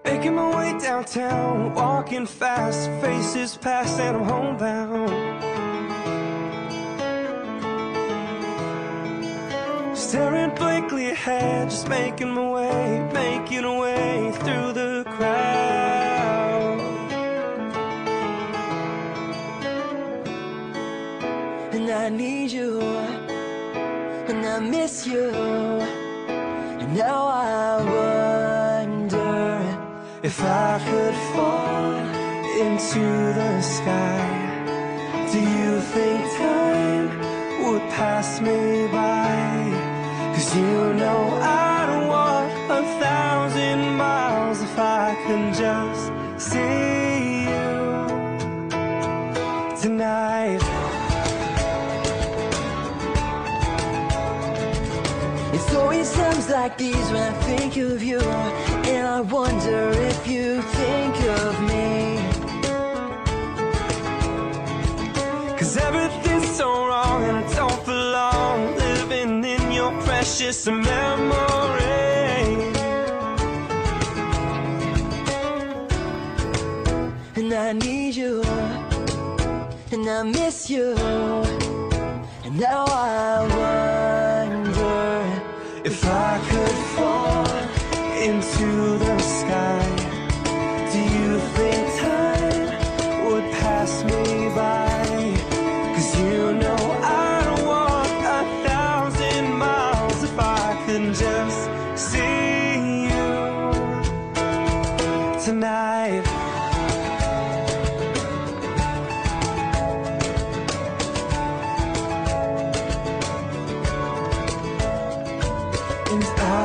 Making my way downtown, walking fast, faces pass and I'm homebound. Staring blankly ahead, just making my way, making a way through the crowd. And I need you, and I miss you, and now I wonder if I could fall into the sky. Do you think time would pass me by? 'Cause you know I'd walk 1,000 miles if I could just see you tonight. It's always times like these when I think of you, and I wonder if you think of me. 'Cause everything's so wrong and I don't belong, living in your precious memory. And I need you, and I miss you, and now I wonder if I could fall into the sky. Do you think time would pass me by? 'Cause you know I'd walk 1,000 miles if I could just see you tonight. And I